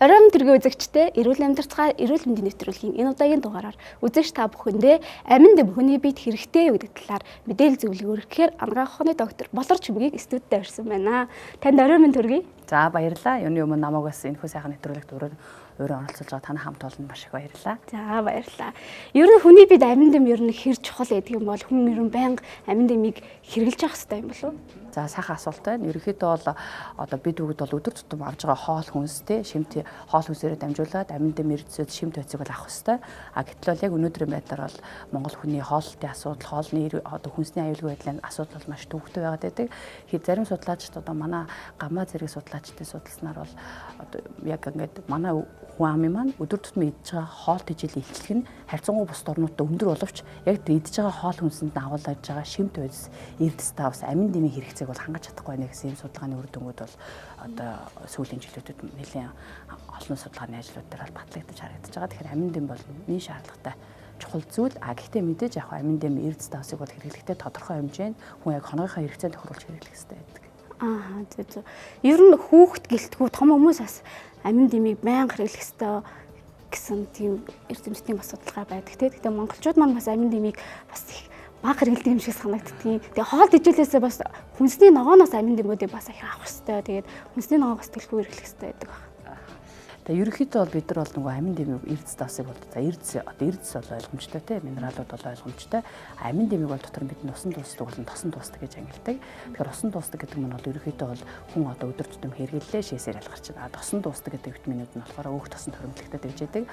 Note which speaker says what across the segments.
Speaker 1: Оройн төргийн үзэгчтэй эрүүл амьдарцгаа эрүүл мэндийн нэвтрүүлгийн энэ удаагийн дугаараар үзэгч та бүхэндээ амин дэм хүний биед хэрэгтэй гэдэг талаар мэдээлэл зөвлөгөө өгөхээр анагаах ухааны доктор Болор Чимгийг студид авирсан байна. Танд оройн төргий.
Speaker 2: За баярлалаа. Юуны өмнө намайг бас энэ хүү сайхан нэвтрүүлэгт өөрөө оролцож байгаа таны хамт олонд маш их баярлалаа.
Speaker 1: За баярлалаа. Ер нь хүний биед амин дэм ер нь хэр чухал гэдэг юм бол хүн ер нь байнга амин дэмийг хэрэгжилж явах хэрэгтэй юм болов уу?
Speaker 2: За сайхан асуулт байна. Ерөнхийдөө бол одоо бид бүгд бол өдөр тутам авж байгаа хоол хүнстэй шимт хоол хүнсээрээ дамжуулаад амин дэм эрдэсүүд шимт байцыг бол авах хэрэгтэй. Гэтэл бол яг өнөөдрийн байдлаар бол Монгол хүний хооллолтын асуудал, хоолны одоо хүнсний аюулгүй байдлын асуудал бол маш төвөгтэй байгаад байдаг. Зарим судлаачид одоо манай гамма зэрэг судлаачдын судалснаар бол одоо яг ингээд манай хүн амын маань өдөр тутмын идж байгаа хоол тэжээлийн илчлэг нь харьцангуй бусад орнуудад өндөр боловч яг идж байгаа хоол хүнсэнд агуулж байгаа шимт байц эрдэс тавс амин дэмийн хэрэгцээг бол хангаж чадахгүй байна гэсэн судалгааны үр дүнгууд бол одоо сүүлийн жилүүдэд нэлээд олон судалгааны ажлууд дээр бол батлагдаж харагдаж байгаа. Тэгэхээр амин дэм бол нэг шаардлагатай чухал зүйл. Гэхдээ мэдээж яг амин дэм эрдэс тавсыг бол хэрэглэхдээ тодорхой хэмжээнд хүн яг хоногийнхаа хэрэгцээнд тохируулж хэрэглэх хэрэгтэй байдаг.
Speaker 1: Зөв. Ер нь хүүхэд гэлтгүү том хүмүүс бас амин дэмийг байнга хэрэглэх ёстой гэсэн тийм эрдэмтдийн бас судалгаа байдаг. Гэхдээ монголчууд маань бас амин дэмийг бас их бага хэрэглэдэг юм шиг санагддгийг. Тэгээ хоол тэжээлээсээ бас хүнсний ногооноос амин дэмүүдийг бас их авах ёстой. Тэгээд хүнсний ногоо бас төлхөө хэрэглэх ёстой байдаг байна.
Speaker 2: Тэгээ ерөнхийдөө бол бид нар бол нөгөө амин дэмийг эрдэс тавсыг бол за эрдэс бол ойлгомжтой те минералууд бол ойлгомжтой. Амин дэмийг бол дотор бид усан дуустдаг болон тосон дуустдаг гэж ангилдаг. Тэгэхээр усан дуустдаг гэдэг нь бол ерөнхийдөө бол хүн одоо өдөр тутам хэрэглээ шээсээр ялгарч байгаа. Тосон дуустдаг гэдэг витаминууд нь болохоор өөх тосон төрөмлөгтэй байж байдаг.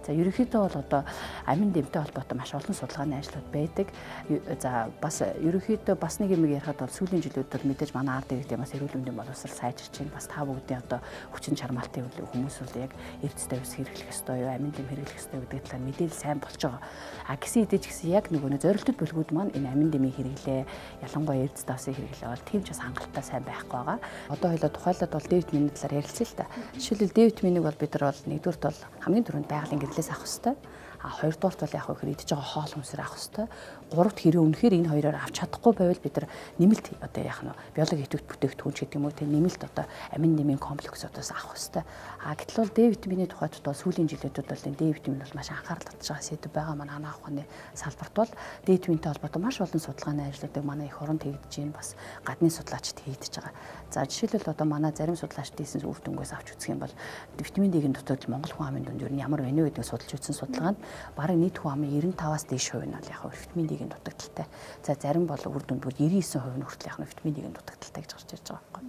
Speaker 2: За ерөнхийдөө бол одоо амин дэмтэй холбоотой маш олон судалгааны ажлууд байдаг. За бас ерөнхийдөө бас нэг юм ярихад бол сүүлийн жилүүдэд мэдээж манай ард иргэд бас эрүүл мэндийн боловсрол сайжирч байна. Бас та бүгдийн одоо хүчин чармаалтын хүмүүс бол яг эрдэстэй ус хэрэглэх ёстой юу, амин дэм хэрэглэх ёстой гэдэг талаар мэдээлэл сайн болж байгаа. Гэсэн хэдий ч гэсэн яг нөгөө зорилттой бүлгүүд маань энэ амин дэмийг хэрэглээ, ялангуяа эрдэс тавсыг хэрэглээ бол тийм ч бас хангалттай сайн байхгүй байгаа. Одоо хоёлоо тухайлаад бол D витамины талаар ярилцъя л та. Жишээлбэл D витаминыг бол бид нар бол нэгдүгürt бол хамгийн түрүүнд байгалийн гэрлээс авах ёстой. Хоёрдугаарт бол яг хөр идж байгаа хоол хүнсээр авах ёстой. Гуравт хэрэг үнэхээр энэ хоёроор авч чадахгүй байвал бид нар нэмэлт одоо яах нь биологи идэвхтэй бүтээгдэхүүн ч гэдэг юм уу те нэмэлт одоо амин дэмийн комплексуудаас авах ёстой. Гэтэл бол D витамины тухайд бол сүүлийн жилүүдэд бол D витамин бол маш анхаарал татж байгаа сэдв байгаа манай анагаах ухааны салбарт бол D витаминтэй холбоотой маш олон судалгааны ажлуудыг манай их оронд хийгдэж байна. Бас гадны судлаачид хийгдэж байгаа. За жишээлбэл одоо манай зарим судлаачид хийсэн үр дүнгээс авч үзэх юм бол витамин D-ийн дутагдал Монгол хүн амын дунд ер нь ямар байна вэ гэдгийг судалж үзсэн судалгаанд бараг нийт хүн амын 95-аас дээш хувь нь бол яг витамин D-ийн дутагдaltaй. За зарим бол үр дүнд бүр 99% нь хүртэл яг витамин D-ийн дутагдaltaй гэж гарч ирж байгаа байхгүй.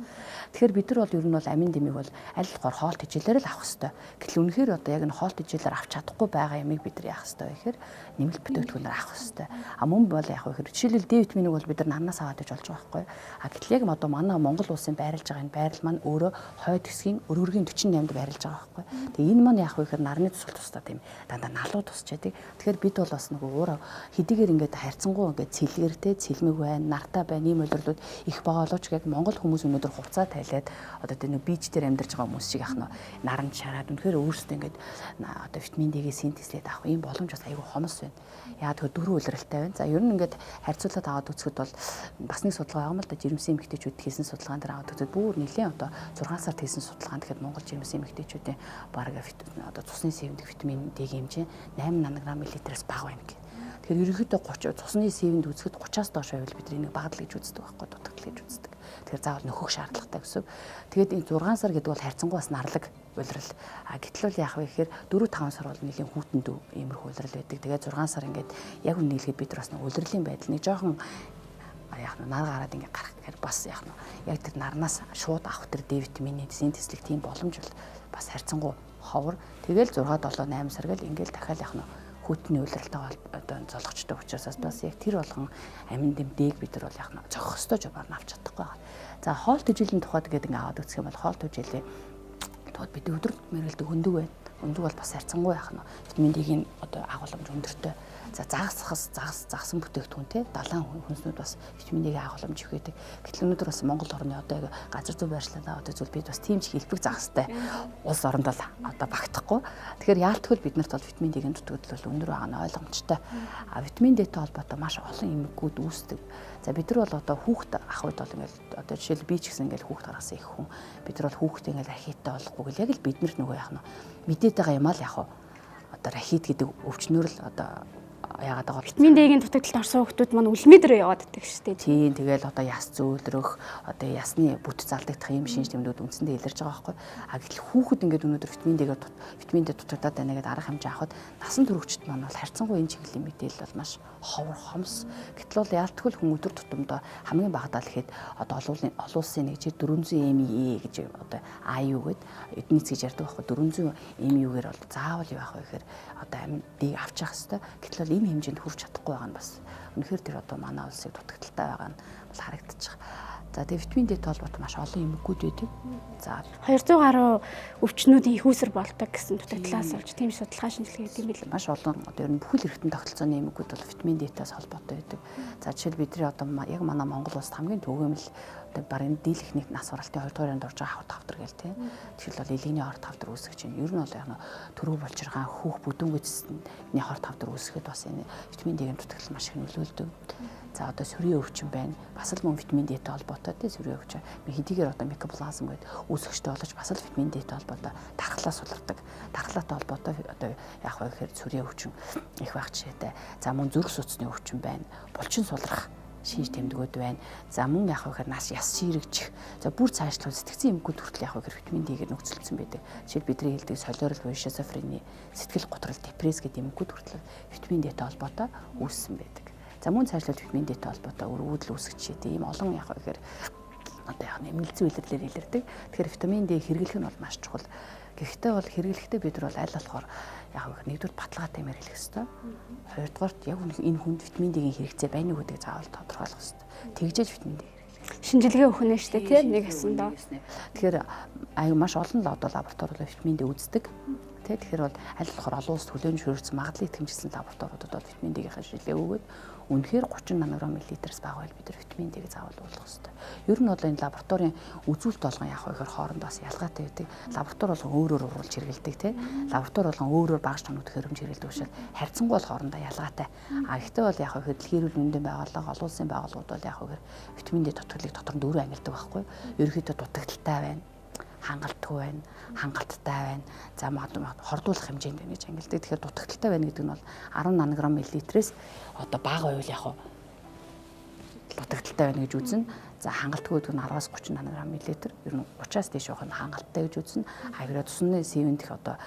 Speaker 2: Тэгэхээр бид нар бол ер нь бол амин дэмийг бол аль болохоор хоол тэжээлээр л авах хэрэгтэй. Гэтэл үнэхээр одоо яг энэ хоол тэжээлээр авч чадахгүй байгаа ямыг бид нар яах хэрэгтэй вэ гэхээр нэмэлт бүтээгдэхүүнээр авах хэрэгтэй. Мөн бол яг вэ жишээлбэл D витаминыг бол бид нар нарнаас аваад иж болж байгаа байхгүй. Гэтэл яг одоо манай Монгол улсын байрлаж байгаа энэ байрал маань өөрөө хойд хэсгийн өргөргийн 48-д байрлаж байгаа байхгүй. Тэгээ энэ маань яг вэ гэхээр нарны тусал тусдаа тийм дандаа налуу тусч яадаг. Тэгэхээр бид бол бас нөгөө өөрөө хэдийгээр ингээд харьцангуй ингээд цэлгэртэй цэлмэг байна, нартай байна ийм үйлдвэрлэлүүд их байгаа боловч яг Монгол хүмүүс өнөөдөр хувцас тайлаад одоо тэр нэг бич дээр амьдарч байгаа хүмүүс шиг яах нь наранд шараад үнэхээр өөрсдөө ингээд одоо витамин D-гээ синтезлээд авах ийм боломж бас айгүй хомос байна. Яа тэгэхээр дөрвөн үйлрэлтэй байна. За ер нь ингээд харьцуулаад аваад үзэхэд бол бас нэг судалгаа байгаа юм л да жирэмсэн эмэгтэйчүүд хийсэн судалгаан дээр аваад үзэхэд бүр нэлээд одоо 6 сард хийсэн судалгаан тэгэхээр Монгол жирэмсэн эмэгтэйчүүдийн бараг одоо цусны сэвэнд витамин D-гийн хэмжээ 8 нанограмм мл-ээс бага байна гэх. Тэгэхээр ерөнхийдөө 30 цусны сэвэнд үзэхэд 30-аас доош байвал бид энийг багадл гэж үздэг байхгүй дутагдал гэж үздэг. Тэгэхээр заавал нөхөх шаардлагатай гэсэн. Тэгээд энэ 6 сар гэдэг бол харьцангуй бас нарлаг улирал. Гэтэл бол яах вэ гэхээр 4-5 сар бол нэлийн хүүтэнд иймэрхүү улирал байдаг. Тэгээд 6 сар ингээд яг үнэ хэлэхэд бид нар бас нэг улирлын байдал нэг жоохон яах нь нар гараад ингээд гарах гэхээр бас яах нь яг тэр нарнаас шууд авах тэр D витамины синтезлэх тийм боломж бол бас харьцангуй ховор. Тэгэл 6-7-8 сар гэл ингээд дахиад яах нь хүүтний улиралтай одоо золгочтой учраас бас яг тэр болгон амин дэм дээг бид нар бол яах нь зохих ёстой жобоор нь авч чадахгүй байна. За хоол тэжээлийн тухайд гэдэг ингээд аваад үзэх юм бол хоол тэжээлийн тухайд бид өдөр мэргэлдэг хөндөг байна. Өндөг бол бас харьцангуй яах нь витамин D-ийн одоо агуулмж өндөртэй За загсан бүтээгдэхүүн те далайн хүнснүүд бас витамин D-ийн агуулмж их байдаг. Гэтэл өнөөдөр бас Монгол орны одоо газар зүй байршлаа одоо зүйл бид бас тийм ч хэлбэг загастай улс оронд бол одоо багтахгүй. Тэгэхээр яалтгүй бид нарт бол витамин D-ийн дутагдал бол өндөр байгаа нь ойлгомжтой. Витамин D-тэй холбоотой маш олон эмгэгүүд үүсдэг. За бид нар бол одоо хүүхд ах үед бол ингээл одоо жишээл би ч гэсэн ингээл хүүхд гаргасан их хүн. Бид нар бол хүүхдээ ингээл архиттай болохгүй гэл яг л бид нар нөгөө яах нь мэдээд байгаа юм аа л яах вэ? Одоо архит гэдэг өвчнөр л одоо яагаад байгаа
Speaker 1: витамин D-ийн дутагдалд орсон хүмүүс маань үлмээ дээр яваад байдаг шүү дээ.
Speaker 2: Тийм тэгэл одоо яс зөөлрөх одоо ясны бүт залдагдах юм шинж тэмдгүүд үндсэндээ илэрж байгаа байхгүй. Гэтэл хүүхэд ингээд өнөөдөр витамин D дутагдаад байна гэдэг арга хэмжээ авахд насан туршид маань бол харьцангуй энэ чиглэлийн мэдээлэл бол маш ховор хомс. Гэтэл бол яалтгүй хүн өдөр тутамдаа хамгийн багадаа л ихэд одоо олон улсын нэг жир 400 ME гэж одоо IU гэдэг эдний гэж ярьдаг байхгүй. 400 MU-гээр бол заавал юу авах вэ гэхээр одоо амьдыг авч явах хэрэгтэй. Гэтэл бол энэ хэмжээнд хүрч чадахгүй байгаа нь бас үнэхээр тэр одоо манай улсыг дутагдaltaй байгаа нь бол харагдчих. За тэгээ витамин D-тэй холбоотой маш олон эмгэгүүд байдаг. За
Speaker 1: 200 гаруй өвчнүүдийн ихүүсэр болдог гэсэн дутагдлаас олж тийм судалгаа шинжилгээ хийдэг юм билээ.
Speaker 2: Маш олон одоо ер нь бүхэл эргэтэн тогтолцооны эмгэгүүд бол витамин D-тэй холбоотой байдаг. За жишээл бидний одоо яг манай Монгол улсад хамгийн төвөгөмөл одоо барин дийлэх нэг нас баралтын 2 дугаар анд орж байгаа хавт хавтар гээл тийм. Тэгэхээр бол элэгний хорт хавтар үүсгэж байна. Ер нь бол яг төрөв болчиргаан хүүх бүдүүнгүйцний хорт хавтар үүсгэхэд бас энэ витамин D-ийн дутагдал маш их нөлөөлдөг. За одоо сүрийн өвчин байна. Бас л мөн витамин D-тэй холбоотой тийм сүрийн өвчин. Хэдийгээр одоо микоплазм гэдэг үүсгэгчтэй боловч бас л витамин D-тэй холбоотой дархлаа сулардаг. Дархлаатай холбоотой одоо яг вэ гэхээр сүрийн өвчин их байх жишээтэй. За мөн зүрх судасны өвчин байна. Булчин сулрах шинж тэмдгүүд байна. За мөн яг вэ гэхээр нас яс ширэгжих. За бүр цаашлуул сэтгцэн эмгэгүүд хүртэл яг вэ гэхээр витамин D-гээр нөхцөлдсөн байдаг. Жишээл бидний хэлдэг солиорол буюу шизофрени, сэтгэл готрол, депресс гэдэг эмгэгүүд хүртэл витамин D-тэй холбоотой үүссэн байдаг. За мөн цаашлуул витамин D-тэй холбоотой өргөдөл үүсгэж ийм олон яг вэ гэхээр одоо яг нэмэлцэн үйлдэлээр илэрдэг. Тэгэхээр витамин D хэрэглэх нь бол маш чухал. Гэхдээ бол хэрэглэхдээ бид нар бол аль болохоор яг вэ нэгдүгээр баталгаатай юм хэрэглэх хэрэгтэй. Хоёрдугаарт яг энэ хүнд витамин D-ийн хэрэгцээ байна уу гэдгийг заавал тодорхойлох хэрэгтэй. Тэгжээж витамин D
Speaker 1: шинжилгээ өгөх нь шүү дээ тийм нэг хэсэндээ.
Speaker 2: Тэгэхээр маш олон лабораториуд витамин D үздэг. Тэгэхээр бол аль болохоор олон улсад хүлээн зөвшөөрсөн магадлалыг тэмцсэн лабораториудад бол витамин D-ийн шинжилгээ өгөөд үнэхээр 30 нанограмм мл-с бага байл бид нар витамин D-г заавал уулгах хэрэгтэй. Ер нь бол энэ лабораторийн үзүүлэлт болгон яг гэхээр хоорондоос ялгаатай байдаг. Лаборатори болгон өөрөөр уруулж хэрэгэлдэг тийм. Лаборатори болгон өөрөөр багш тоног төхөөрөмж хэрэгэлдэг учраас харьцангуй бол хоорондоо ялгаатай. Гэхдээ бол яг гэхээр дэлхийн эрүүл мэндийн байгууллага, олон улсын байгууллагууд бол яг гэхээр витамин D дутагдлыг дотор нь 4 ангилдаг байхгүй. Ерөнхийдөө дутагдaltaй байна, хангалтгүй байна, хангалттай байна. За хордуулах хэмжээнд байна гэж ангилдаг. Тэгэхээр дутагдaltaй байна гэдэг нь бол 10 нанограмм мл-с одоо бага байвал яг дутагдaltaй байна гэж үзнэ. За хангалтгүй гэдэг нь 10-аас 30 нанограмм мл. Ер нь 30-аас дээш явах нь хангалттай гэж үзнэ. Хавраа тусны C-ийн дэх одоо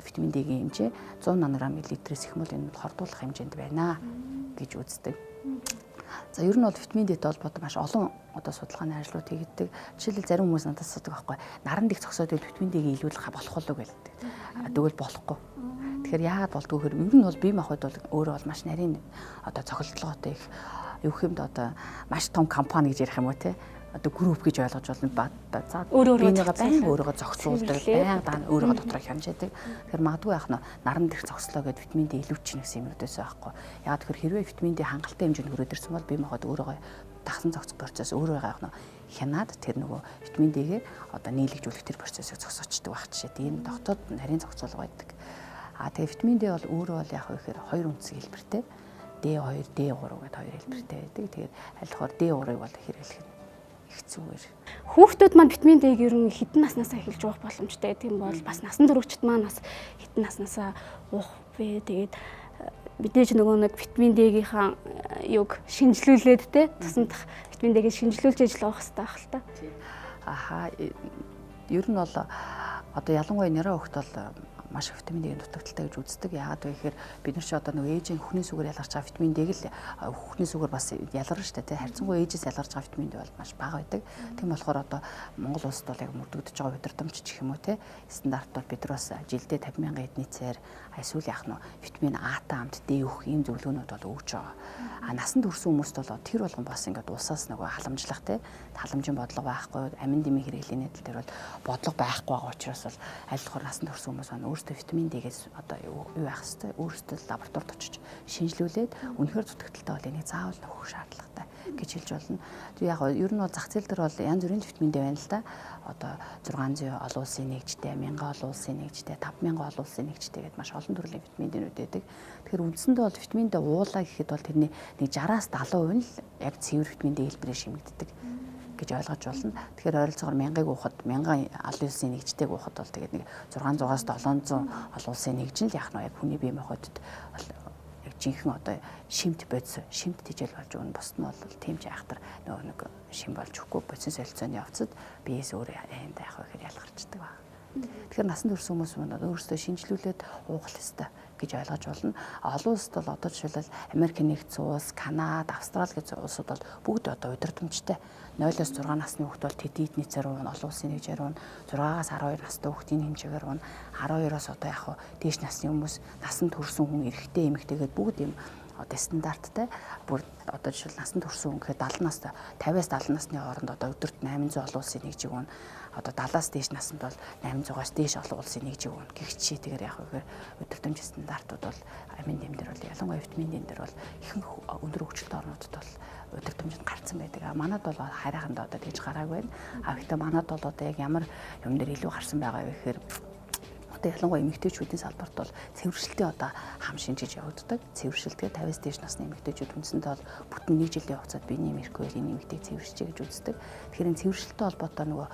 Speaker 2: витамин D-ийн хэмжээ 100 нанограмм мл-с их юм бол энэ хордуулах хэмжээнд байна гэж үздэг. За ер нь бол витамин D-тэй холбоотой маш олон одоо судалгааны ажлууд хийгддэг. Жишээлбэл зарим хүмүүс надад асуудаг байхгүй. Наран дэх зогсоод витамин D-ийг илүүлэх болох болов гэдэг. Тэгвэл болохгүй. Тэгэхээр яагаад болдгоо гэхээр ер нь бол бие махбод бол өөрөө бол маш нарийн одоо цохилтолгоотой их юу хэмд одоо маш том компани гэж ярих юм уу те. Одоо групп гэж ойлгож болно. За өөрөөгөө зохицуулдаг, байнга өөрөөгөө дотроо хянжаадаг. Тэгэхээр магадгүй яах нь наран дэх зогслоо гэдэг витамин D илүүч нэгсэн юм өдөөсөө байхгүй. Яг тэгэхээр хэрвээ витамин D хангалттай хэмжээнд хүрээд ирсэн бол бие махбод өөрөөгөө тагсан зохицох процесс өөрөө яах нь хянаад тэр нөгөө витамин D-гээ одоо нийлэгжүүлэх тэр процессыг зогсоочдөг байх жишээ. Тийм тогтоод нарийн зохицуулга байдаг. Тэгээ витамин D бол өөрөө бол яах вэ гэхээр хоёр үндсэн хэлбэртэй. D2, D3 гэдэг хоёр хэлбэртэй байдаг. Тэгээд аль болохоор D3-ыг бол хэрэглэх нь их зүгээр.
Speaker 1: Хүүхдүүд маань витамин D-г ер нь хэдэн наснасаа эхэлж уух боломжтой. Тийм бол бас насан туршид маань бас хэдэн наснасаа уух вэ? Тэгээд мэдээж нөгөө нэг витамин D-гийнхаа юг шинжилүүлээд те тусандах витамин D-г шинжилүүлж ажил авах хэрэгтэй байх л та.
Speaker 2: Ер нь бол одоо ялангуяа нэрэ хөхт бол маш их витамин D-ийн дутагдaltaй гэж үздэг. Яагаад вэ гэхээр бид нар ч одоо нөгөө ээжийн хөхний сүгээр ялгарч байгаа витамин D-г л хөхний сүгээр бас ялгарна шүү дээ. Харьцангуй ээжээс ялгарч байгаа витамин D бол маш бага байдаг. Тийм болохоор одоо Монгол улсад бол яг мөрдөгдөж байгаа удирдамж гэх юм уу те стандарт бол бид нар бас жилдээ 50,000 эдний цайр эсвэл яах нь витамин А-тай хамт D өгөх ийм зөвлөгөөнүүд бол өгч байгаа. Насанд хүрсэн хүмүүст бол тэр болгон бас ингээд усаас нөгөө халамжлах те халамжийн бодлого байхгүй, амин дэмийн хэрэглээний тал дээр бол бодлого байхгүй байгаа учраас бол аль болохоор насанд хүрсэн хүмүүс маань өөртөө витамин D-гээс одоо юу байх хэвээр өөртөө лабораторид очиж шинжилүүлээд үнэхээр зүтгтэлтэй бол энийг заавал нөхөх шаардлагатай гэж хэлж болно. Тэг яг ер нь бол зах зээл дээр бол янз бүрийн витамин D байна л да. Одоо 600 олон улсын нэгжтэй, 1000 олон улсын нэгжтэй, 5000 олон улсын нэгжтэй гэдээ маш олон төрлийн витамин D-нүүд байдаг. Тэгэхээр үндсэндээ бол витамин D уулаа гэхэд бол тэрний нэг 60-аас 70% нь л яг цэвэр витамин D хэлбэрээр шимэгддэг гэж ойлгож болно. Тэгэхээр ойролцоогоор 1000-ыг уухад 1000 олон улсын нэгжтэйг уухад бол тэгээд нэг 600-аас 700 олон улсын нэгж нь л яг нь яг хүний бие махбодод яг жинхэнэ одоо шимт бодис шимт тижэл болж өгнө. Босд нь бол тийм ч айхтар нөгөө нэг шим болж өгөхгүй бодис солилцооны явцад биеэс өөр аянд айх гэхээр ялгарчдаг байна. Тэгэхээр насанд хүрсэн хүмүүс мөн өөрсдөө шинжилүүлээд уух хэрэгтэй гэж ойлгож болно. Олон улсад бол одоо жишээлбэл Америк нэгдсэн улс, Канада, Австрали гэж улсууд бол бүгд одоо удирдамжтай 0-6 насны хүүхэд бол тэд эднийцээр уун, олон улсын нэгжээр уун, 6-аас 12 настай хүүхдийн хэмжээгээр уун, 12-оос одоо яг дээш насны хүмүүс, насанд хүрсэн хүн, эрэгтэй, эмэгтэйгээд бүгд юм одоо стандарттай бүр одоо жишээл насанд хүрсэн хүн гэхэд 70 настай 50-аас 70 насны хооронд одоо өдөрт 800 олон улсын нэгжийг уун, одоо 70-аас дээш наснд бол 800-аас дээш олон улсын нэгжийг уун гэх чийтэйгээр яг гэхээр өдөртөмж стандартууд бол амин дэмдэр бол ялангуяа витамин D дээр бол ихэнх өндөр хөгжилтэй орнуудад бол өдөртөмжөнд гарцсан байдаг. Манад бол харайханд одоо тэгж гараагүй байна. Гэхдээ манад бол одоо яг ямар юм дээр илүү гарсан байгаа вэ гэхээр одоо ялангуяа эмэгтэйчүүдийн салбарт бол цэвэршилтийн одоо хам шинжиж явагддаг. Цэвэршилтгээ 50-аас дээш насны эмэгтэйчүүд үндсэндээ бол бүтэн 1 жилийн хугацаанд биений меркурийг эмэгтэйг цэвэршиж гэж үздэг. Тэгэхээр энэ цэвэршилттэй холбоотой нөгөө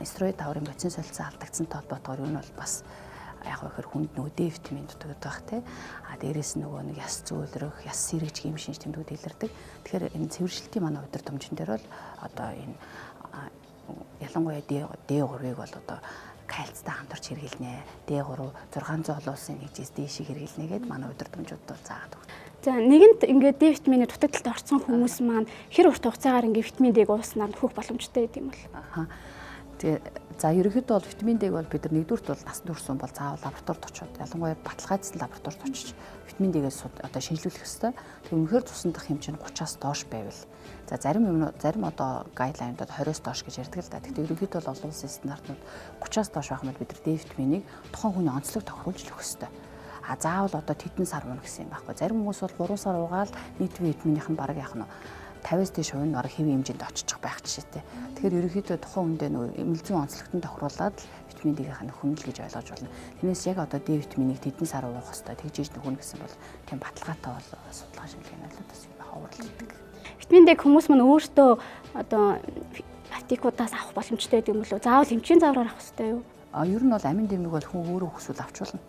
Speaker 2: стероид даврын бодис солилцоо алдагдсантай холбоотойгоор юу нь бол бас яг ихэр хүнд нөгөө D витамин дутагддаг байх тий. Дээрээс нөгөө нэг яс зөөлрөх, яс сэргэж гим шинж тэмдгүүд илэрдэг. Тэгэхээр энэ цэвэршилтийн манай удирдамжин дээр бол одоо энэ ялангуяа D3-ыг бол одоо кальцтай хамтарч хэрэглэнэ. D3 600 олон улсын нэгжээс дээшийг хэрэглэнэ гэдээ манай удирдамжууд бол заагаад өгдөг.
Speaker 1: За нэгэнт ингээд D витамины дутагдaltaд орсон хүмүүс маань хэр урт хугацаагаар ингээд витамин D-г ууснаар нөхөх боломжтой гэдэг юм бол.
Speaker 2: Тэгээ за ерөнхийдөө бол витамин D-г бол бид нар нэгдүгürt бол насанд хүрсэн бол заавал лабораторид очиод ялангуяа баталгаажсан лабораторид очиж витамин D-гээс одоо шинжилүүлэх ёстой. Тэг үнэхээр цусндах хэмжээ нь 30-аас доош байвал за зарим одоо гайдлайнуудад 20-оос доош гэж ярьдаг л да. Тэгвэл ерөнхийдөө бол олон улсын стандартууд 30-аас доош байх юм бол бид нар D витаминыг тухайн хүний онцлог тохируулж өгөх ёстой. Заавал одоо тэдэн сар мөн гэсэн юм байхгүй. Зарим хүмүүс бол 3 сар уугаал нийт витаминых нь бараг яах нь 50-аас дээш хувь нь бараг хэвийн хэмжээнд очих байх жишээтэй. Тэгэхээр ерөнхийдөө тухайн хүндээ нөгөө эмэлзэн онцлогтод тохируулаад витамин D-ийн хөнөл гэж ойлгож болно. Тэрнээс яг одоо D витаминийг тэдэн сар уух хэрэгтэй. Тэгжиж нөхөн гэсэн бол тийм баталгаатай бол судалгаа шинжилгээний бол бас хаварлагддаг.
Speaker 1: Витамин D хүмүүс мань өөртөө одоо аптекуудаас авах боломжтой гэдэг юм болов уу? Заавал хэмжээний завраар авах хэрэгтэй юу?
Speaker 2: Ер нь бол амин дэмийг бол хүн өөрөө хүсвэл авч болно.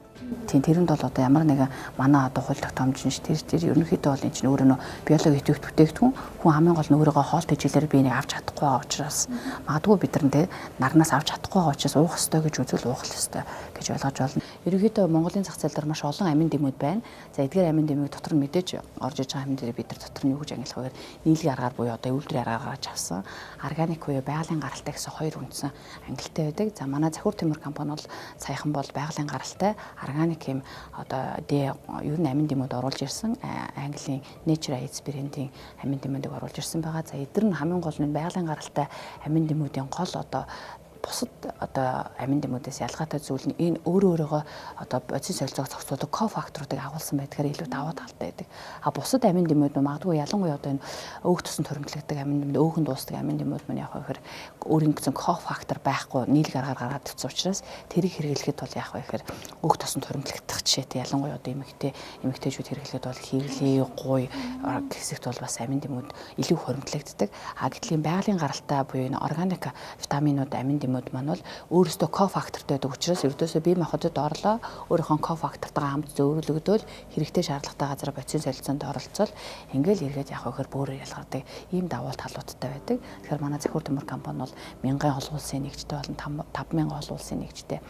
Speaker 2: Тийм тэрэнд бол одоо ямар нэгэн манай одоо хууль тогтоомж нь тэр ерөнхийдөө бол энэ чинь өөрөө нөө биологи идэвхт бүтээгдэхүүн хүн хамгийн гол нь өөрийгөө хоол тэжээлээр би энийг авч чадахгүй байгаа учраас магадгүй бид нар тэ нарнаас авч чадахгүй байгаа учраас уух ёстой гэж үзвэл уух ёстой гэж ойлгож байна. Ерөнхийдөө Монголын зах зээл дээр маш олон амин дэмүүд байна. За эдгээр амин дэмийг дотор нь мэдээж орж иж байгаа амин дэмийг бид нар дотор нь юу гэж ангилах вэ? Нийлгийн аргаар буюу одоо үйлдвэрийн аргаар гаргаж авсан органик буюу байгалийн гаралтай гэсэн хоёр үндсэн ангилалтай байдаг. За манай Захиур Тэнгэр компани бол саяхан бол байгалийн гаралтай органик юм одоо ер нь амин дэмүүд оруулж ирсэн Английн Nature Aids брендийн амин дэмүүдийг оруулж ирсэн байгаа. За эдгээр нь хамгийн гол нь байгалийн гаралтай амин дэмүүдийн гол одоо бусад одоо амин дэмүүдээс ялгаатай зүйл нь энэ өөрөөгөө одоо бодис солилцоог зохицуулдаг кофакторуудыг агуулсан байдгаар илүү даваа талтай байдаг. Бусад амин дэмүүд нь магадгүй ялангуяа одоо энэ өөх тусанд хоригдлогддог амин дэмүүд, өөхөнд дуустдаг амин дэмүүд маань яг ихэр өөрийн гэсэн кофактор байхгүй нийлэг аргаар гаргаад ирсэн учраас тэрийг хэрэглэхэд бол яг ихэр өөх тусанд хоригдлогдох жишээтэй ялангуяа одоо эмэгтэйчүүд хэрэглэхэд бол хөвлөө, гуй хэсэгт бол бас амин дэмүүд илүү хоригдлогддог. Гэтэл байгалийн гаралтай буюу энэ органик витаминууд амин дэмүүд маань бол өөрөөсөө кофактортой байдаг учраас ердөөсөө бие махбодод орлоо өөрийнхөө кофактортойгоо хамт зөөвөрлөгдөөл хэрэгтэй шаардлагатай газар бодис солилцоонд оролцол ингээл эргээд явах гэхээр бөөрөөр ялгардаг ийм давуу талуудтай байдаг. Тэгэхээр манай Захиур Тэнгэр компани бол 1000 олон улсын нэгжтэй болон 5000 олон улсын нэгжтэй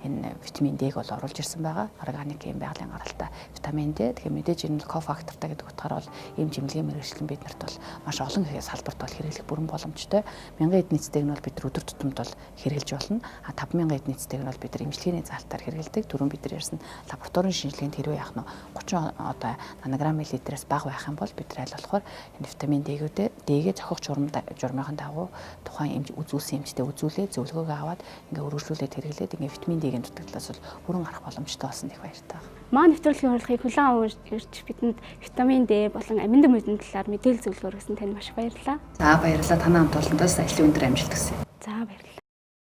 Speaker 2: энэ витамин D-г бол оруулж ирсэн байгаа. Органик ийм байгалийн гаралтай витамин D. Тэгэхээр мэдээж энэ кофактортой гэдэг утгаараа бол ийм жимлэгийн мэргэжил биднэрт бол маш олон салбарт бол хэрэглэх бүрэн боломжтой. 1000 эднийцтэйг нь бол бид өдөр тутамд бол хэрэгжилж болно. 5000 эд нийцтэйг нь бол бид нар эмчилгээний заалтаар хэрэгэлдэг. Түрүүн бид нар ярьсан лабораторийн шинжилгээнд хэрвээ яах нь 30 одоо нанограмм миллилитрээс бага байх юм бол бид нар аль болохоор энэ витамин D-гээ зохих журмынхаа дагуу тухайн үзүүлсэн эмчтэй үзүүлээд зөвлөгөөгөө аваад ингээ өргөжлүүлээд хэрэглээд ингээ витамин D-гийн дутагдлаас бол бүрэн гарах боломжтой болсон их баяртай.
Speaker 1: Маа нэвтрүүлгийн урилгыг хүлээн авч бидэнд витамин D болон амин дэвмүүдийн талаар мэдээлэл зөвлөгөө өгсөн танд маш баярлалаа.
Speaker 2: За баярлалаа. Танай хамт олондоо саяны өндөр амжилт хүсье.
Speaker 1: За баярлалаа.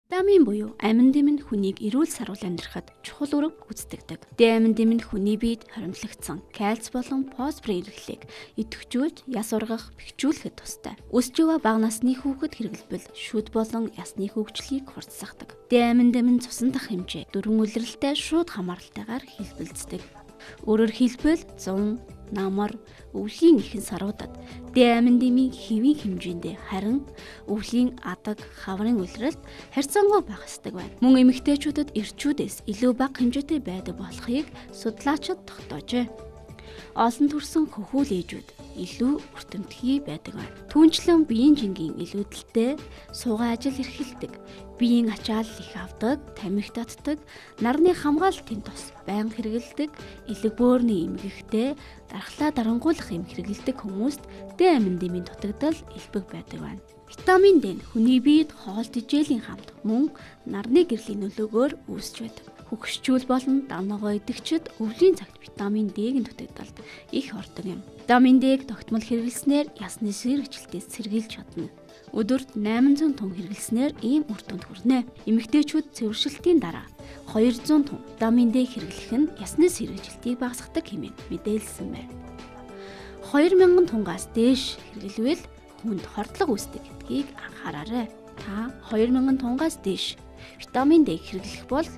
Speaker 1: Витамин буюу амин дэм нь хүнийг эрүүл сарвал амьдрахад чухал үүрэг гүйцэтгэдэг. Д амин дэм нь хүний биед хоримтлагдсан кальц болон фосфорын эргэлтийг идэвхжүүлж, яс ургах, бэхжүүлэхэд тустай. Өсч яваа бага насны хүүхэд хэрэглэвэл шүд болон ясны хөгжлийг хурцсагдаг. Д амин дэм нь цусан дах хэмжээ дөрвөн улиралтай шууд хамааралтайгаар хэлбэлцдэг. Өөрөөр хэлбэл 100 намар өвлийн ихэнх саруудад Д амин дэмийн хэвийн хэмжээндээ харин өвлийн адаг хаврын улиралд харьцангуй бага ёстой байна. Мөн эмэгтэйчүүдэд эрчүүдээс илүү бага хэмжээтэй байдаг болохыг судлаачид тогтоожээ. Олон төрсөн хөхүүл ээжүүд илүү өртөмтгий байдаг байна. Түүнчлэн биеийн жингийн илүүдэлтэй суугаа ажил эрхэлдэг, биеийн ачаал их авдаг, тамхи татдаг, нарны хамгаалалтын тус байнга хэрэгэлдэг, элэг бөөрийн эмгэгтэй, дархлаа дарангуулах эм хэрэгэлдэг хүмүүст Д амин дэмийн дутагдал элбэг байдаг байна. Витамин D нь хүний биед хоол тэжээлийн хамт мөн нарны гэрлийн нөлөөгөөр үүсч байдаг. Хөгшчүүл болон давногоо идэгчид өвлийн цагт витамин D-гийн дутагдалд их ордог юм. Витамин D-г тогтмол хэрэглэснээр ясны сэргэжилтээс сэргийлж чадна. Өдөрт 800 тонн хэрэглэснээр ийм үр дүнд хүрнэ. Эмэгтэйчүүд цэвэршилтийн дараа 200 тонн витамин D хэрэглэх нь ясны сэргэжилтийг багасгадаг хэмээн мэдээлсэн байна. 2000 тунгаас дээш хэрэглэвэл хүнд хордлого үүсдэг гэдгийг анхаараарай. Та 2000 тунгаас дээш витамин D хэрэглэх бол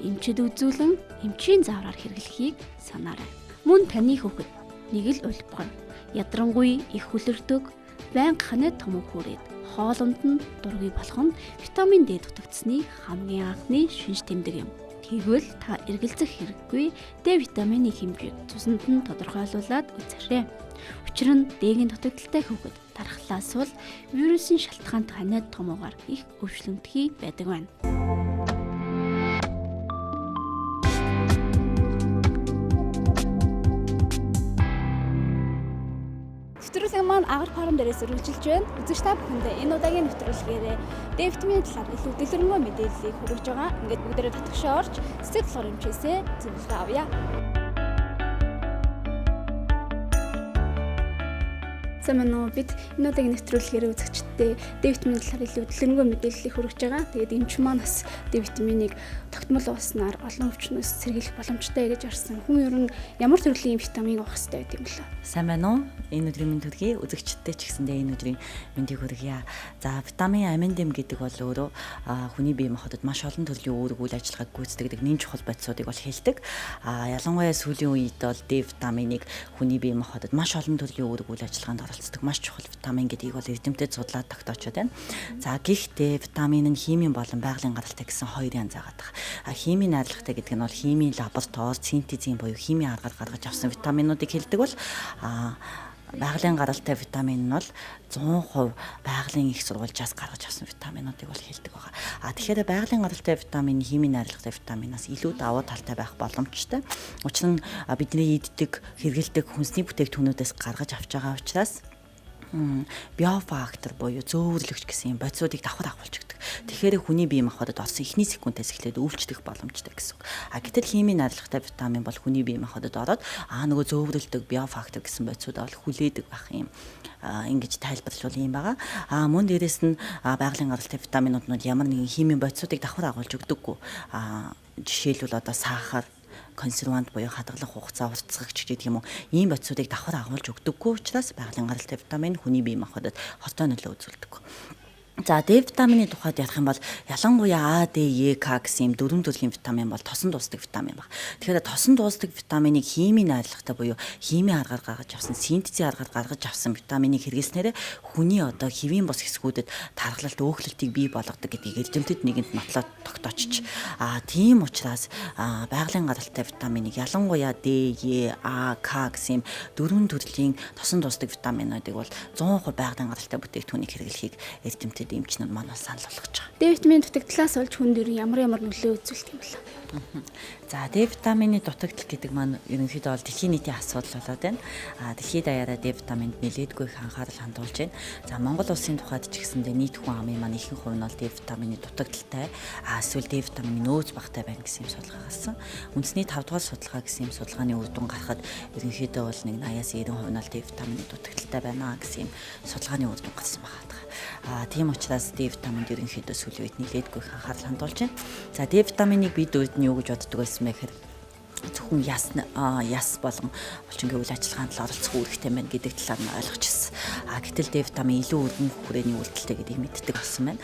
Speaker 1: эмчид үзүүлэн эмчийн заавраар хэрэглэхийг санаарай. Мөн таны хүүхэд нэг л улбгар, ядрангуй их хүлэрдэг, байнга ханаад том хүүрээд хоолонд нь дургүй болох нь витамин D дутагдсны хамгийн анхны шинж тэмдэг юм. Тэгвэл та эргэлзэх хэрэггүй D витамины хэмжээг цуснд нь тодорхойлуулад үзээрэй. Учир нь D-гийн дутагдaltaй хүүхэд дархлаас бол вирусын шалтгаанд ханаад томоогаар их өвчлөмтгий байдаг байна. Нэвтрүүлэг маань агаар форум дээрээс үргэлжилж байна. Үзэгч та бүхэндээ энэ удаагийн нэвтрүүлгээрээ D витамины талаар илүү дэлгэрэнгүй мэдээллийг хүргэж байгаа. Ингээд бүгдээрээ татгшаа орж сэтгэл горимжээсээ зөвлөгөө авъя. Самано бид энэ удаагийн нэвтрүүлгээр үзэгчдээ D витамины талаар илүү дэлгэрэнгүй мэдээллийг хүргэж байгаа. Тэгээд эмч маань бас D витаминыг тогтмол ууснаар олон өвчнөөс сэргийлэх боломжтой гэж арсан. Хүн ер нь ямар төрлийн витамин уух хэрэгтэй гэдэг юм бэ?
Speaker 3: Сайн байна уу? Энэ өдрийн мэнд төргий үзэгчдтэй ч гэсэндээ энэ өдрийн мэндийг хүргье. За витамин амин дэм гэдэг бол өөрөө хүний бие махбодод маш олон төрлийн үүрэг үйл ажиллагааг гүйцэтгэдэг нэн чухал бодисуудыг бол хэлдэг. Ялангуяа сүүлийн үед бол D витаминыг хүний бие махбодод маш олон төрлийн үүрэг үйл ажиллагаанд оролцдог маш чухал витамин гэдгийг бол эрдэмтэд судлаад тогтоочод байна. За гэхдээ витамин нь химийн болон байгалийн гаралтай гэсэн хоёр янз байгаа. Химийн найрлагатай гэдэг нь бол химийн лаборатори синтезийн буюу химийн аргаар гаргаж авсан витаминуудыг хэлдэг бол байгалийн гаралтай витамин нь бол 100% байгалийн их сурвалжаас гаргаж авсан витаминуудыг бол хэлдэг байгаа. Тэгэхээр байгалийн гаралтай витамин химийн найрлагатай витаминаас илүү давуу талтай байх боломжтой. Учир нь бидний иддэг, хэрэглэдэг хүнсний бүтээгдэхүүнүүдээс гаргаж авч байгаа учраас биофактор буюу зөөвөрлөгч гэсэн бодисуудыг давхар агуулж өгдөг. Тэгэхээр хүний бие махбодод орсон эхний секундээс эхлээд өвлждөх боломжтой гэсэн үг. Гэтэл химийн найрлагатай витамин бол хүний бие махбодод ороод нөгөө зөөвөрлөдөг биофактор гэсэн бодисуудаа бол хүлээдэг байх юм. Ингэж тайлбарлавал юм байгаа. Мөн дээрэс нь байгалийн гаралтай витаминууд нь ямар нэгэн химийн бодисуудыг давхар агуулж өгдөггүй. Жишээлбэл одоо сахар, консервант буюу хадгалах хугацаа уртцагч гэдэг юм уу ийм бодисуудыг давхар агуулж өгдөггүй учраас байгалийн гаралтай витамин хүний бие махбодод хортой нөлөө үзүүлдэг. За D витамины тухайд ярих юм бол ялангуяа А, D, E, K гэсэн ийм дөрвөн төрлийн витамин бол тосон дуустдаг витамин баг. Тэгэхээр тосон дуустдаг витаминыг химийн найрлагатай буюу химийн аргаар гаргаж авсан, синтезийн аргаар гаргаж авсан витаминыг хэрэглэснээр хүний одоо хэвийн бус хэсгүүдэд тархалт өөхлөлтийг бий болгодог гэдгийг эрдэмтэд нэгэнд нотлоод тогтоочч. Тийм учраас байгалийн гаралтай витаминыг ялангуяа D, E, A, K гэсэн ийм дөрвөн төрлийн тосон дуустдаг витаминуудыг бол 100% байгалийн гаралтай бүтээгдэхүүнийг хэрэглэхийг эрдэмтэд гэдэг эмчнэр манай санал болгож байгаа.
Speaker 1: Д витамин дутагдлаас болж хүнд ямар нөлөө үзүүлдэг юм бэ?
Speaker 3: За Д витамины дутагдал гэдэг маань ерөнхийдөө бол дэлхийн нийтийн асуудал болоод байна. Дэлхийд даяараа Д витаминд нэлээдгүй их анхаарал хандуулж байна. За Монгол улсын тухайд ч гэсэндээ нийт хүн амын маань ихэнх хувь нь бол Д витамины дутагдaltaй, эсвэл Д витамины нөөц багтай байна гэсэн юм судалгаа гарсан. Үндэсний 5 дугаар судалгаа гэсэн юм судалгааны үр дүн гарахад ерөнхийдөө бол нэг 80-90% нь бол Д витамины дутагдaltaй байна гэсэн юм судалгааны үр дүн гарсан байна. Тийм учраас Д витаминд ерөнхийдөө сүүлийн үед нэлээдгүй их анхаарал хандуулж байна. За Д витаминыг бид үед нь юу гэж боддог байсан бэ гэхээр зөвхөн яс болон булчингийн үйл ажиллагаанд л оролцох үүрэгтэй байна гэдэг талаар нь ойлгочихсон. Гэтэл Д витамин илүү өргөн хүрээний үйлдэлтэй гэдгийг мэддэг болсон байна.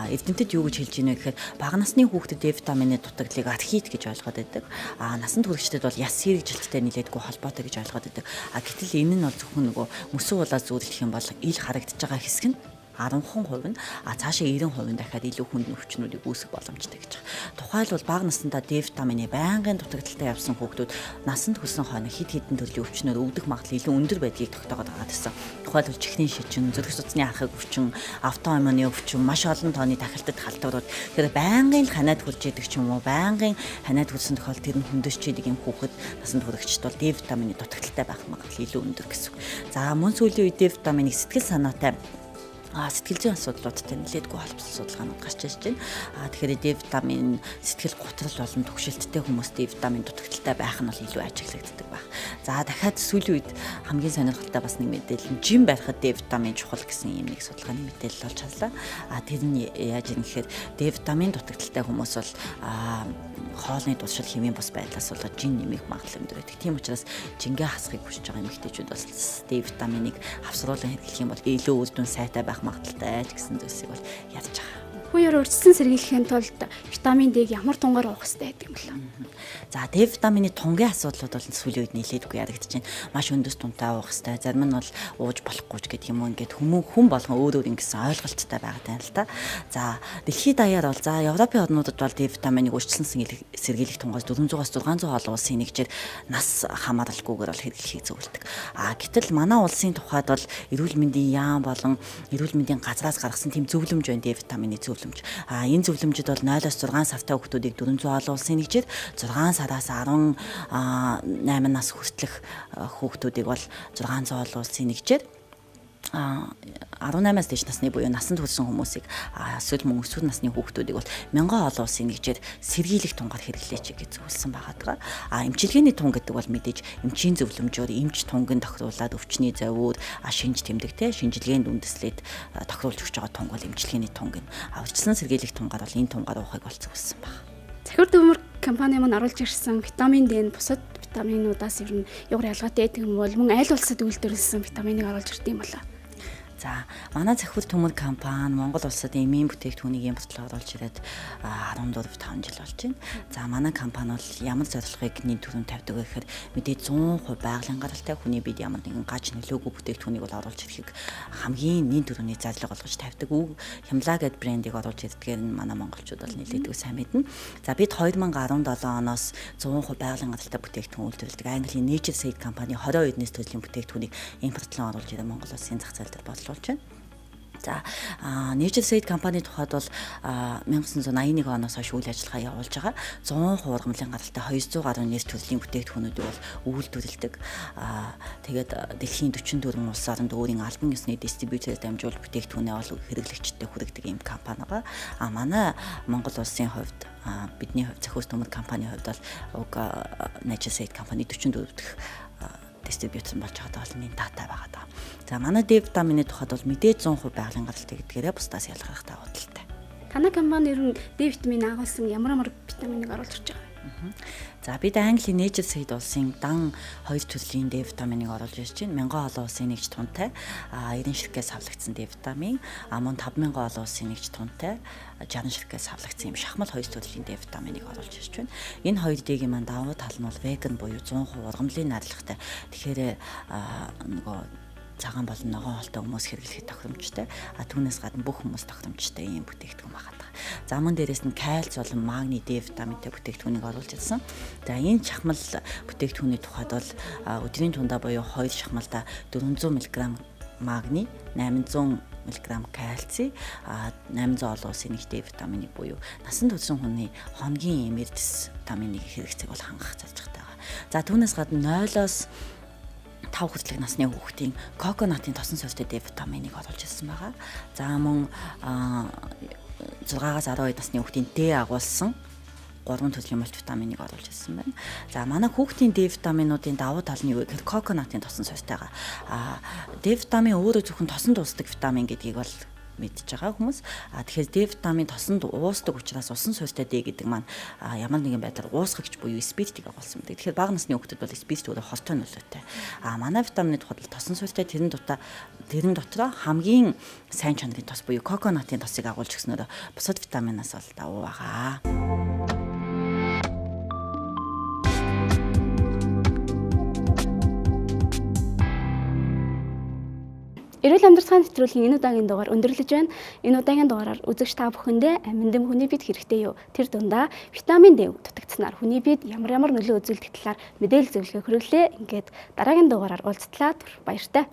Speaker 3: Эрдэмтэд юу гэж хэлж байна вэ гэхээр бага насны хүүхдэд Д витамины дутагдлыг архит гэж ойлгоод байдаг. Насанд хүрэгчдэд бол яс сэргийлэлттэй нэлээдгүй холбоотой гэж ойлгоод байдаг. Гэтэл энэ нь бол зөвхөн нөгөө мөсөн улаас зүүрлэх юм бол ил харагдаж байгаа хэсэг нь 10% нь цаашаа 90% дахиад илүү хүнд өвчнүүдийг үүсгэх боломжтой гэж байна. Тухайлбал бага насндаа Д витамины байнгын дутагдaltaй явсан хүүхдүүд насанд хүрсэн хойно хэд хэдэн төрлийн өвчнөөр өвдөх магадлал илүү өндөр байдгийг тогтоогоод байгаа гэсэн. Тухайлбал чихний шижин, зүрх судасны ахыг өвчин, автоиммуны өвчин, маш олон тооны тахилтад халдварууд тэр байнгын ханаад хүрч идэг ч юм уу, байнгын ханаад хүрсэн тохиолдолд тэр нь хүндэрч идэг юм хүүхэд насанд хүрэгчд бол Д витамины дутагдaltaй байх магадлал илүү өндөр гэсэн. За мөн сүүлийн үед Д витаминыг сэтгэл санаатай сэтгэл зүйн асуудлуудтай нэлээдгүй холбоотой судалгаанууд гарч ирж байна. Тэгэхээр Д витамин сэтгэл готрол болон төвшөлттэй хүмүүст Д витамин дутагдaltaй байх нь бол илүү ажиглагддаг байх. За дахиад сүүлийн үед хамгийн сонирхолтой бас нэг мэдээлэл нь жим барихад Д витамин чухал гэсэн юм нэг судалгааны мэдээлэл олж харлаа. Тэр нь яаж юм гэхээр Д витамин дутагдaltaй хүмүүс бол хоолны дуршил хэмээн бус байдлаас болоод жин нэмэх магадлал өндөр байдаг. Тийм учраас жингээ хасахыг хүсэж байгаа эмэгтэйчүүд бас Д витаминыг хавсруулан хэрэглэх юм бол илүү үр дүн сайтай байх магадлалтай гэсэн зүйлсийг бол ярьж байгаа.
Speaker 1: Хүүер урьдчилан сэргийлэхийн тулд витамин Д-г ямар тунгаар уух хэрэгтэй гэдэг юм бэ?
Speaker 3: За Д витамины тунгийн асуудлууд бол сүүлийн үед нэлээдгүй яригдж байна. Маш өндөр тунтай уух хэрэгтэй. Зарим нь бол ууж болохгүй ч гэдэг юм уу ингээд хүн болгон өөр ингэсэн ойлголттой байгаа тань л та. За дэлхийд даяар бол за Европын орнуудад бол Д витаминыг урьдчилан сэргийлэх тунгаас 400-аас 600 олон улсын нэгжээр нас хамааралгүйгээр бол хэрэглэхийг зөвлөдөг. Гэтэл манай улсын тухайд бол эрүүл мэндийн яам болон эрүүл мэндийн газраас гаргасан тийм зөвлөмж байна Д витамины зөвлөмж. Энэ зөвлөмжид бол 0-6 сартай хүүхдүүдийг 400 олон улсын нэгжээр 6 сараас 18 нас хүртэлх хүүхдүүдийг бол 600 олон улсын нэгжээр 18-аас дээш насны буюу насанд хүрсэн хүмүүсийг эсвэл мөн өсвөр насны хүүхдүүдийг бол 1000 олон улсын нэгжээр сэргийлэх тунгаар хэрэглээч гэж зөвлөсөн байгаа. Эмчилгээний тун гэдэг бол мэдээж эмчийн зөвлөмжөөр эмч тунгын тохируулаад өвчний завиур шинж тэмдэг шинжилгээнд үндэслээд тохируулж өгч байгаа тунг бол эмчилгээний тунг нь. Урьдчилан сэргийлэх тунгаар бол энэ тунгаар уухыг бол зөвлөсөн байна.
Speaker 1: Захир дүүмэр компани маань оруулж ирсэн витамин Д-н бусад витаминуудаас ер нь ямар ялгаатай гэдэг юм бол мөн аль улсад үйлдвэрлэсэн витаминыг оруулж ирдэг юм болоо.
Speaker 3: За манай захир төмөр компани Монгол улсад эмийн бүтээгдэхүүнийг импортлоод оруулж ирээд 14-5 жил болж байна. За манай компани бол ямар зорилгыг нийт төрөнд тавьдаг вэ гэхээр мэдээ 100% байгалийн гаралтай хүний бид ямар нэгэн гаж нөлөөгүй бүтээгдэхүүнийг бол оруулж ирэхийг хамгийн нийт төрөний зарлага болгож тавьдаг. Хямлаа гэд брендийг оруулж ирдгээр нь манай монголчууд бол нэлээдгүй сайн мэднэ. За бид 2017 оноос 100% байгалийн гаралтай бүтээгдэхүүн үйлдвэрлэдэг Английн Nature Seed компани 22 эднээс төрлийн бүтээгдэхүүнийг импортлон оруулж ирээд Монгол улсын зах зээл дээр болж байна. За Nature Seed компани тухайд бол 1981 оноос хойш үйл ажиллагаа явуулж байгаа. 100% ургамлын гаралтай 200 гаруй нэр төрлийн бүтээгдэхүүнүүдийг бол үйлдвэрлэдэг. Тэгээд дэлхийн 44 улс оронд өөрийн албан ёсны дистрибьюторээр дамжуулж бүтээгдэхүүнээ бол хэрэглэгчдэд хүргэдэг ийм компани байгаа. Манай Монгол улсын хувьд бидний хувьд захир төмөр компанийн хувьд бол Nature Seed компани 44 дэх дистрибьютор болж байгаа бол энэ дата байгаа даа. За манай Д витамины тухайд бол мэдээж 100% байгалийн гаралтай гэдгээрээ бусдаас ялгархтай худалтай.
Speaker 1: Танай компани ер нь Д витамин агуулсан ямар витаминыг оруулж ирж байгаа вэ?
Speaker 3: За бид Английн Nature Seed улсын дан 2 төрлийн Д витаминыг оруулж ирж байна. 1000 олон улсын нэгж тунтай 90 ширхгээс авлагдсан Д витамин, мөн 5000 олон улсын нэгж тунтай 60 ширхгээс авлагдсан юм шахмал 2 төрлийн Д витаминыг оруулж ирж байна. Энэ 2 Д-ийн маань давуу тал нь бол веган буюу 100% ургамлын найрлагатай. Тэгэхээр нөгөө цагаан болон ногоон хоолтой хүмүүс хэрэглэхэд тохиромжтой. Түүнээс гадна бүх хүмүүс тохиромжтой ийм бүтээгдэхүүн байгаа. За мөн дээрэс нь кальц болон магний Д витаминтай бүтээгдэхүүнийг оруулж ирсэн. За энэ шахмал бүтээгдэхүүний тухайд бол өдрийн тундаа буюу 2 шахмалда 400 мг магний, 800 мг кальций, 800 олон улсын нэг D витаминыг буюу насан турш хүний хоногийн эмердис витаминыг хэрэгцээг бол хангах зорилготой байгаа. За түүнээс гадна 0-оос 5 хүртэлх насны хүүхдийн коконатын тосон суурьтай D витаминыг олуулж ирсэн байгаа. За мөн 6-аас 12 насны хүүхдийн D агуулсан 3 төрлийн мультивитаминыг оруулж ирсэн байна. За манай хүүхдийн D витаминуудын давуу тал нь юу вэ гэхээр коконатын тосон суурьтайгаа. D витамин өөрөө зөвхөн тосон дуустдаг витамин гэдгийг бол мэдж байгаа хүмүүс. Тэгэхээр D витамин тосонд уусдаг учраас усан суурьтай D гэдэг маань ямар нэгэн байдлаар уусгагч буюу спиртийг агуулсан байдаг. Тэгэхээр бага насны хүүхдэд бол спирт өөрөө хортой нөлөөтэй. Манай витамины тухайд тосон суурьтай тэрэн дотроо хамгийн сайн чанарын тос буюу коконатын тосыг агуулж өгснөөр бусад витаминаас бол давуу байгаа.
Speaker 1: Эрүүл амьдралын нэвтрүүлгийн энэ удаагийн дугаар өндөрлөж байна. Энэ удаагийн дугаараар үзэгч та бүхэндээ амин дэм хүний бид хэрэгтэй юу? Тэр дундаа витамин D дутагдсанаар хүний бид ямар нөлөө үзүүлдэг талаар мэдээлэл зөвлөгөө хүргэлээ. Ингээд дараагийн дугаараар уулзтлаа. Баяртай.